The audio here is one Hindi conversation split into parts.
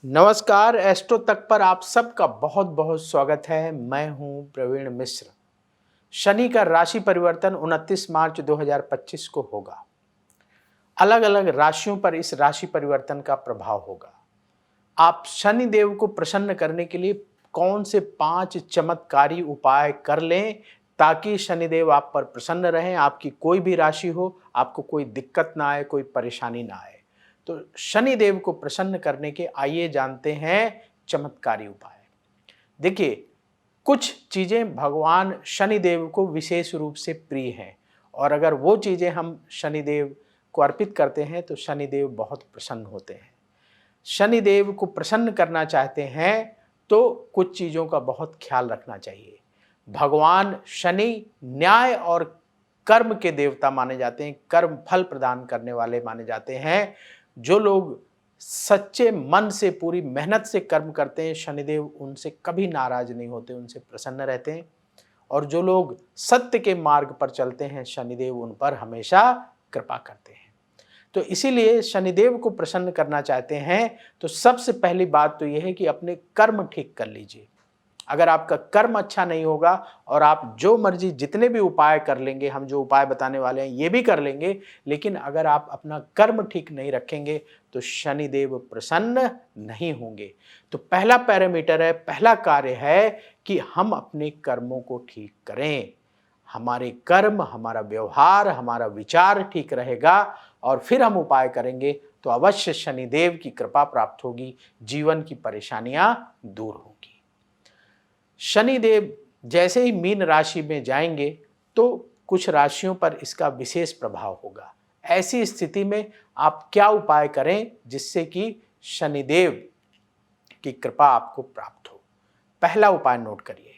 नमस्कार, एस्ट्रो तक पर आप सबका बहुत बहुत स्वागत है। मैं हूं प्रवीण मिश्र। शनि का राशि परिवर्तन 29 मार्च 2025 को होगा। अलग अलग राशियों पर इस राशि परिवर्तन का प्रभाव होगा। आप शनि देव को प्रसन्न करने के लिए कौन से 5 चमत्कारी उपाय कर लें ताकि शनिदेव आप पर प्रसन्न रहें, आपकी कोई भी राशि हो, आपको कोई दिक्कत ना आए, कोई परेशानी ना आए। तो शनिदेव को प्रसन्न करने के आइए जानते हैं चमत्कारी उपाय। देखिए, कुछ चीजें भगवान शनिदेव को विशेष रूप से प्रिय हैं और अगर वो चीजें हम शनिदेव को अर्पित करते हैं तो शनिदेव बहुत प्रसन्न होते हैं। शनिदेव को प्रसन्न करना चाहते हैं तो कुछ चीज़ों का बहुत ख्याल रखना चाहिए। भगवान शनि न्याय और कर्म के देवता माने जाते हैं, कर्म फल प्रदान करने वाले माने जाते हैं। जो लोग सच्चे मन से पूरी मेहनत से कर्म करते हैं, शनिदेव उनसे कभी नाराज नहीं होते, उनसे प्रसन्न रहते हैं। और जो लोग सत्य के मार्ग पर चलते हैं, शनिदेव उन पर हमेशा कृपा करते हैं। तो इसीलिए शनिदेव को प्रसन्न करना चाहते हैं तो सबसे पहली बात तो यह है कि अपने कर्म ठीक कर लीजिए। अगर आपका कर्म अच्छा नहीं होगा और आप जो मर्जी जितने भी उपाय कर लेंगे, हम जो उपाय बताने वाले हैं ये भी कर लेंगे, लेकिन अगर आप अपना कर्म ठीक नहीं रखेंगे तो शनिदेव प्रसन्न नहीं होंगे। तो पहला पैरामीटर है, पहला कार्य है कि हम अपने कर्मों को ठीक करें। हमारे कर्म, हमारा व्यवहार, हमारा विचार ठीक रहेगा और फिर हम उपाय करेंगे तो अवश्य शनिदेव की कृपा प्राप्त होगी, जीवन की परेशानियां दूर होंगी। शनिदेव जैसे ही मीन राशि में जाएंगे तो कुछ राशियों पर इसका विशेष प्रभाव होगा। ऐसी स्थिति में आप क्या उपाय करें जिससे कि शनिदेव की कृपा आपको प्राप्त हो। पहला उपाय नोट करिए,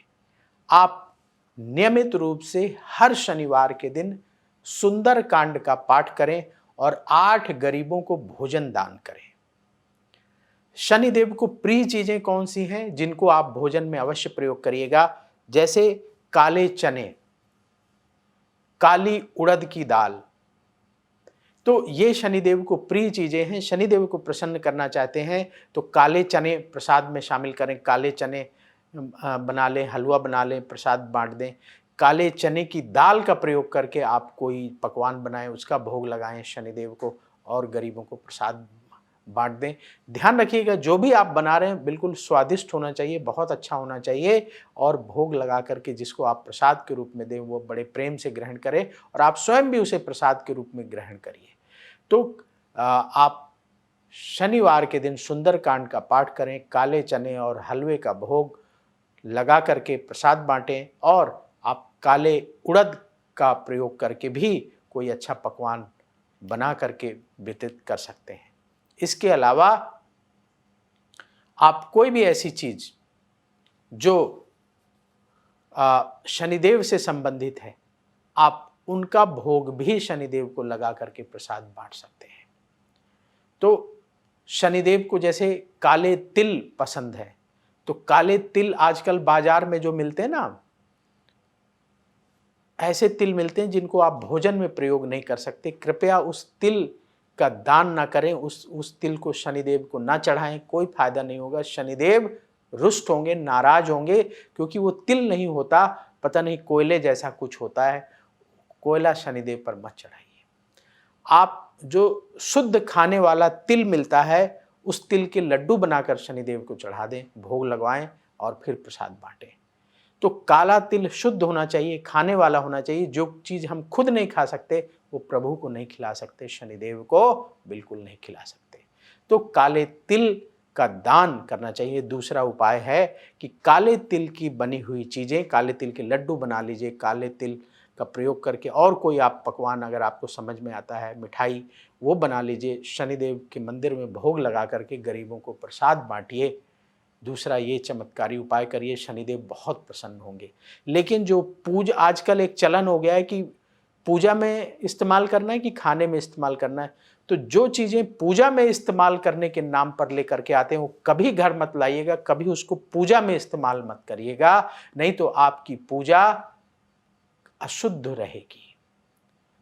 आप नियमित रूप से हर शनिवार के दिन सुंदर कांड का पाठ करें और 8 गरीबों को भोजन दान करें। शनिदेव को प्रिय चीजें कौन सी हैं जिनको आप भोजन में अवश्य प्रयोग करिएगा? जैसे काले चने, काली उड़द की दाल। तो ये शनिदेव को प्रिय चीजें हैं। शनिदेव को प्रसन्न करना चाहते हैं तो काले चने प्रसाद में शामिल करें। काले चने बना लें, हलवा बना लें, प्रसाद बांट दें। काले चने की दाल का प्रयोग करके आप कोई पकवान बनाएं, उसका भोग लगाएं शनिदेव को और गरीबों को प्रसाद बांट दें। ध्यान रखिएगा जो भी आप बना रहे हैं बिल्कुल स्वादिष्ट होना चाहिए, बहुत अच्छा होना चाहिए और भोग लगा करके जिसको आप प्रसाद के रूप में दें वो बड़े प्रेम से ग्रहण करें और आप स्वयं भी उसे प्रसाद के रूप में ग्रहण करिए। तो आप शनिवार के दिन सुंदरकांड का पाठ करें, काले चने और हलवे का भोग लगा करके प्रसाद बांटें और आप काले उड़द का प्रयोग करके भी कोई अच्छा पकवान बना करके वितरित कर सकते हैं। इसके अलावा आप कोई भी ऐसी चीज जो शनिदेव से संबंधित है, आप उनका भोग भी शनिदेव को लगा करके प्रसाद बांट सकते हैं। तो शनिदेव को जैसे काले तिल पसंद है तो काले तिल आजकल बाजार में जो मिलते हैं ना, ऐसे तिल मिलते हैं जिनको आप भोजन में प्रयोग नहीं कर सकते। कृपया उस तिल का दान ना करें, उस तिल को शनिदेव को ना चढ़ाएं, कोई फायदा नहीं होगा। शनिदेव रुष्ट होंगे, नाराज होंगे, क्योंकि वो तिल नहीं होता, पता नहीं कोयले जैसा कुछ होता है। कोयला शनिदेव पर मत चढ़ाइए। आप जो शुद्ध खाने वाला तिल मिलता है उस तिल के लड्डू बनाकर शनिदेव को चढ़ा दें, भोग लगवाएं और फिर प्रसाद बांटें। तो काला तिल शुद्ध होना चाहिए, खाने वाला होना चाहिए। जो चीज़ हम खुद नहीं खा सकते वो प्रभु को नहीं खिला सकते, शनिदेव को बिल्कुल नहीं खिला सकते। तो काले तिल का दान करना चाहिए। दूसरा उपाय है कि काले तिल की बनी हुई चीज़ें, काले तिल के लड्डू बना लीजिए, काले तिल का प्रयोग करके और कोई आप पकवान अगर आपको समझ में आता है, मिठाई, वो बना लीजिए। शनिदेव के मंदिर में भोग लगा करके गरीबों को प्रसाद बांटिए। दूसरा ये चमत्कारी उपाय करिए, शनिदेव बहुत प्रसन्न होंगे। लेकिन जो पूजा, आजकल एक चलन हो गया है कि पूजा में इस्तेमाल करना है कि खाने में इस्तेमाल करना है। तो जो चीज़ें पूजा में इस्तेमाल करने के नाम पर लेकर के आते हैं वो कभी घर मत लाइएगा, कभी उसको पूजा में इस्तेमाल मत करिएगा, नहीं तो आपकी पूजा अशुद्ध रहेगी।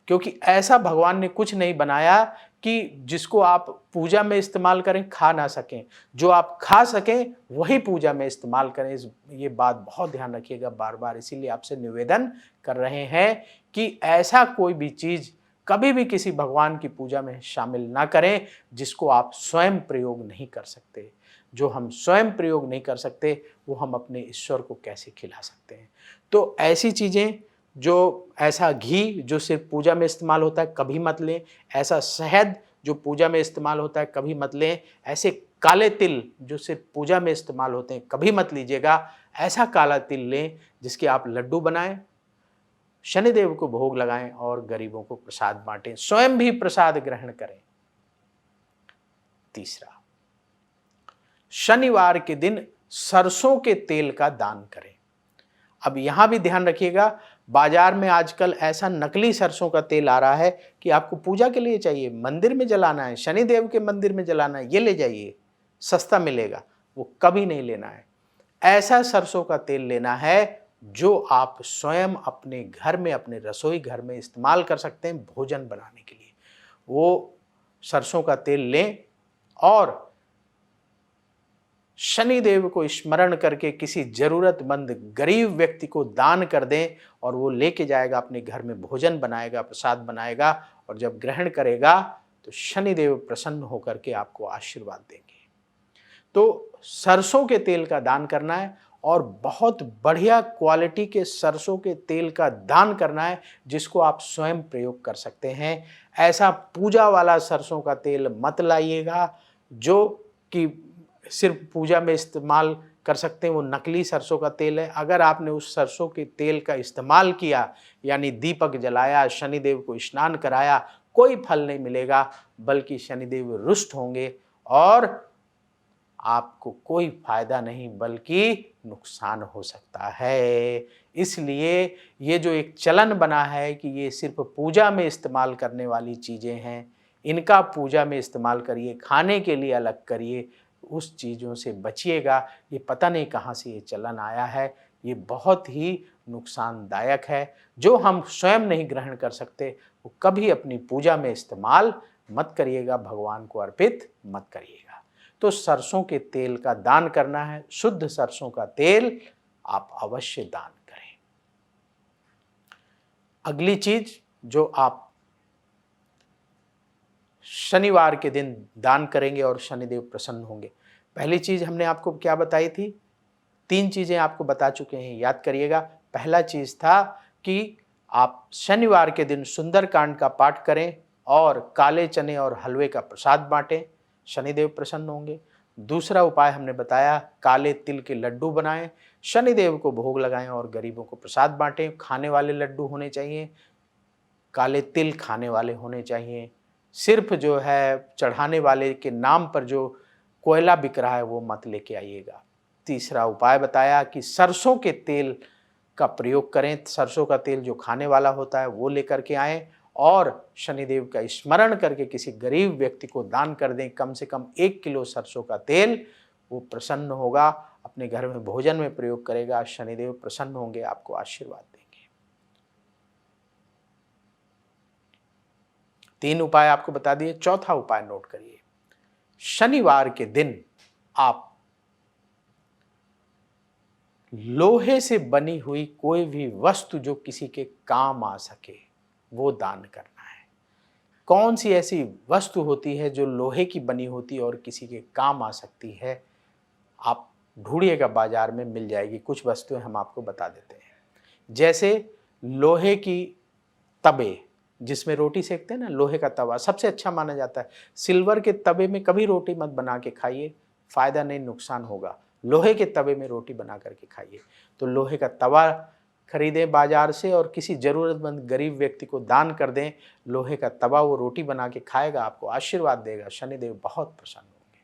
क्योंकि ऐसा भगवान ने कुछ नहीं बनाया कि जिसको आप पूजा में इस्तेमाल करें, खा ना सकें। जो आप खा सकें वही पूजा में इस्तेमाल करें। ये बात बहुत ध्यान रखिएगा बार-बार। इसीलिए आपसे निवेदन कर रहे हैं कि ऐसा कोई भी चीज़ कभी भी किसी भगवान की पूजा में शामिल ना करें जिसको आप स्वयं प्रयोग नहीं कर सकते। जो हम स्वयं प्रयोग नहीं कर सकते वो हम अपने ईश्वर को कैसे खिला सकते हैं। तो ऐसी चीज़ें, जो ऐसा घी जो सिर्फ पूजा में इस्तेमाल होता है कभी मत लें। ऐसा शहद जो पूजा में इस्तेमाल होता है कभी मत लें। ऐसे काले तिल जो सिर्फ पूजा में इस्तेमाल होते हैं कभी मत लीजिएगा। ऐसा काला तिल लें जिसके आप लड्डू बनाएं, शनिदेव को भोग लगाएं और गरीबों को प्रसाद बांटें, स्वयं भी प्रसाद ग्रहण करें। तीसरा, शनिवार के दिन सरसों के तेल का दान करें। अब यहां भी ध्यान रखिएगा, बाजार में आजकल ऐसा नकली सरसों का तेल आ रहा है कि आपको पूजा के लिए चाहिए, मंदिर में जलाना है, शनिदेव के मंदिर में जलाना है, ये ले जाइए, सस्ता मिलेगा। वो कभी नहीं लेना है। ऐसा सरसों का तेल लेना है जो आप स्वयं अपने घर में, अपने रसोई घर में इस्तेमाल कर सकते हैं भोजन बनाने के लिए। वो सरसों का तेल लें और शनिदेव को स्मरण करके किसी जरूरतमंद गरीब व्यक्ति को दान कर दें और वो लेके जाएगा अपने घर में, भोजन बनाएगा, प्रसाद बनाएगा और जब ग्रहण करेगा तो शनिदेव प्रसन्न होकर के आपको आशीर्वाद देंगे। तो सरसों के तेल का दान करना है और बहुत बढ़िया क्वालिटी के सरसों के तेल का दान करना है जिसको आप स्वयं प्रयोग कर सकते हैं। ऐसा पूजा वाला सरसों का तेल मत लाइएगा जो कि सिर्फ पूजा में इस्तेमाल कर सकते हैं, वो नकली सरसों का तेल है। अगर आपने उस सरसों के तेल का इस्तेमाल किया यानी दीपक जलाया, शनिदेव को स्नान कराया, कोई फल नहीं मिलेगा बल्कि शनिदेव रुष्ट होंगे और आपको कोई फायदा नहीं बल्कि नुकसान हो सकता है। इसलिए ये जो एक चलन बना है कि ये सिर्फ पूजा में इस्तेमाल करने वाली चीज़ें हैं, इनका पूजा में इस्तेमाल करिए, खाने के लिए अलग करिए, उस चीज़ों से बचिएगा। ये पता नहीं कहाँ से ये चलन आया है, ये बहुत ही नुकसानदायक है। जो हम स्वयं नहीं ग्रहण कर सकते वो कभी अपनी पूजा में इस्तेमाल मत करिएगा, भगवान को अर्पित मत करिएगा। तो सरसों के तेल का दान करना है, शुद्ध सरसों का तेल आप अवश्य दान करें। अगली चीज जो आप शनिवार के दिन दान करेंगे और शनिदेव प्रसन्न होंगे। पहली चीज हमने आपको क्या बताई थी? 3 चीजें आपको बता चुके हैं, याद करिएगा। पहला चीज था कि आप शनिवार के दिन सुंदरकांड का पाठ करें और काले चने और हलवे का प्रसाद बांटें, शनिदेव प्रसन्न होंगे। दूसरा उपाय हमने बताया, काले तिल के लड्डू बनाएं, शनिदेव को भोग लगाएं और गरीबों को प्रसाद बांटें। खाने वाले लड्डू होने चाहिए, काले तिल खाने वाले होने चाहिए। सिर्फ जो है चढ़ाने वाले के नाम पर जो कोयला बिक रहा है वो मत लेके आइएगा। तीसरा उपाय बताया कि सरसों के तेल का प्रयोग करें, सरसों का तेल जो खाने वाला होता है वो लेकर के आएँ और शनिदेव का स्मरण करके किसी गरीब व्यक्ति को दान कर दें। कम से कम 1 किलो सरसों का तेल, वो प्रसन्न होगा, अपने घर में भोजन में प्रयोग करेगा, शनिदेव प्रसन्न होंगे, आपको आशीर्वाद देंगे। 3 उपाय आपको बता दिए। चौथा उपाय नोट करिए, शनिवार के दिन आप लोहे से बनी हुई कोई भी वस्तु जो किसी के काम आ सके वो दान करना है। कौन सी ऐसी वस्तु होती है जो लोहे की बनी होती है और किसी के काम आ सकती है? आप ढूंढिएगा, बाजार में मिल जाएगी। कुछ वस्तुएं हम आपको बता देते हैं, जैसे लोहे की तवे जिसमें रोटी सेकते हैं ना, लोहे का तवा सबसे अच्छा माना जाता है। सिल्वर के तवे में कभी रोटी मत बना के खाइए, फायदा नहीं, नुकसान होगा। लोहे के तवे में रोटी बना करके खाइए। तो लोहे का तवा खरीदें बाजार से और किसी ज़रूरतमंद गरीब व्यक्ति को दान कर दें। लोहे का तवा, वो रोटी बना के खाएगा, आपको आशीर्वाद देगा, शनिदेव बहुत प्रसन्न होंगे।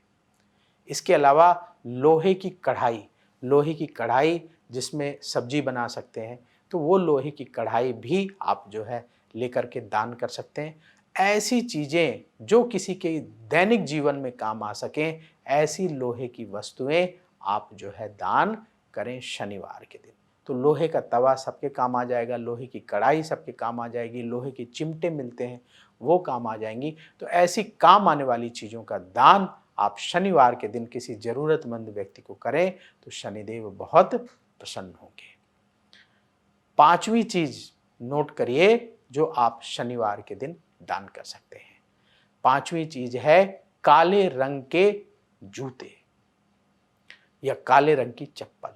इसके अलावा लोहे की कढ़ाई जिसमें सब्जी बना सकते हैं, तो वो लोहे की कढ़ाई भी आप जो है लेकर के दान कर सकते हैं। ऐसी चीज़ें जो किसी के दैनिक जीवन में काम आ सकें, ऐसी लोहे की वस्तुएं आप जो है दान करें शनिवार के दिन। तो लोहे का तवा सबके काम आ जाएगा, लोहे की कढ़ाई सबके काम आ जाएगी, लोहे के चिमटे मिलते हैं वो काम आ जाएंगी। तो ऐसी काम आने वाली चीज़ों का दान आप शनिवार के दिन किसी ज़रूरतमंद व्यक्ति को करें तो शनिदेव बहुत प्रसन्न होंगे। पांचवी चीज़ नोट करिए जो आप शनिवार के दिन दान कर सकते हैं। पांचवी चीज़ है काले रंग के जूते या काले रंग की चप्पल।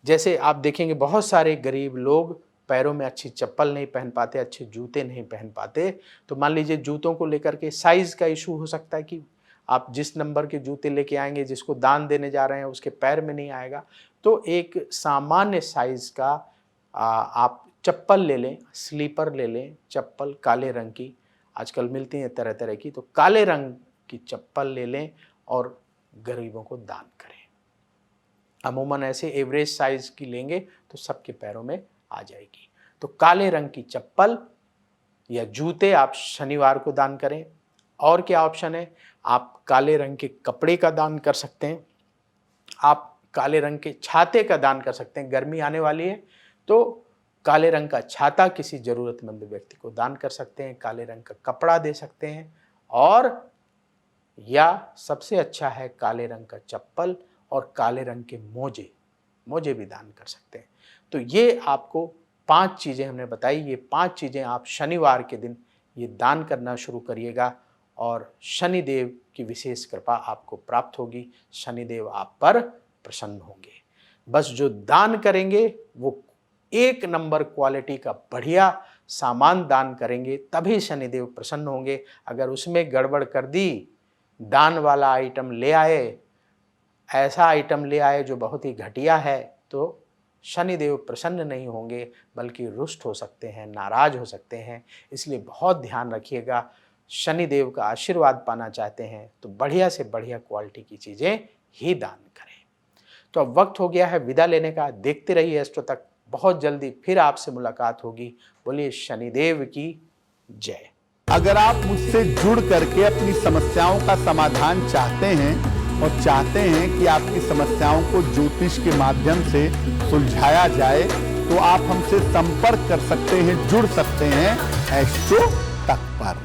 जैसे आप देखेंगे बहुत सारे गरीब लोग पैरों में अच्छी चप्पल नहीं पहन पाते, अच्छे जूते नहीं पहन पाते। तो मान लीजिए जूतों को लेकर के साइज़ का इशू हो सकता है कि आप जिस नंबर के जूते लेके आएंगे, जिसको दान देने जा रहे हैं उसके पैर में नहीं आएगा। तो एक सामान्य साइज़ का आप चप्पल ले लें, स्लीपर ले लें, चप्पल काले रंग की आजकल मिलती हैं तरह तरह की। तो काले रंग की चप्पल ले लें और गरीबों को दान करें। अमूमन ऐसे एवरेज साइज़ की लेंगे तो सबके पैरों में आ जाएगी। तो काले रंग की चप्पल या जूते आप शनिवार को दान करें। और क्या ऑप्शन है, आप काले रंग के कपड़े का दान कर सकते हैं, आप काले रंग के छाते का दान कर सकते हैं। गर्मी आने वाली है तो काले रंग का छाता किसी ज़रूरतमंद व्यक्ति को दान कर सकते हैं, काले रंग का कपड़ा दे सकते हैं, और या सबसे अच्छा है काले रंग का चप्पल और काले रंग के मोजे भी दान कर सकते हैं। तो ये आपको 5 चीज़ें हमने बताई, ये 5 चीज़ें आप शनिवार के दिन ये दान करना शुरू करिएगा और शनिदेव की विशेष कृपा आपको प्राप्त होगी। शनिदेव आप पर प्रसन्न होंगे। बस जो दान करेंगे वो 1 नंबर क्वालिटी का बढ़िया सामान दान करेंगे तभी शनिदेव प्रसन्न होंगे। अगर उसमें गड़बड़ कर दी, दान वाला आइटम ले आए, ऐसा आइटम ले आए जो बहुत ही घटिया है, तो शनिदेव प्रसन्न नहीं होंगे बल्कि रुष्ट हो सकते हैं, नाराज हो सकते हैं। इसलिए बहुत ध्यान रखिएगा। शनिदेव का आशीर्वाद पाना चाहते हैं तो बढ़िया से बढ़िया क्वालिटी की चीज़ें ही दान करें। तो अब वक्त हो गया है विदा लेने का। देखते रहिए एस्ट्रो तक, बहुत जल्दी फिर आपसे मुलाकात होगी। बोलिए शनिदेव की जय। अगर आप मुझसे जुड़ करके अपनी समस्याओं का समाधान चाहते हैं और चाहते हैं कि आपकी समस्याओं को ज्योतिष के माध्यम से सुलझाया जाए तो आप हमसे संपर्क कर सकते हैं, जुड़ सकते हैं एस्ट्रो तक पर।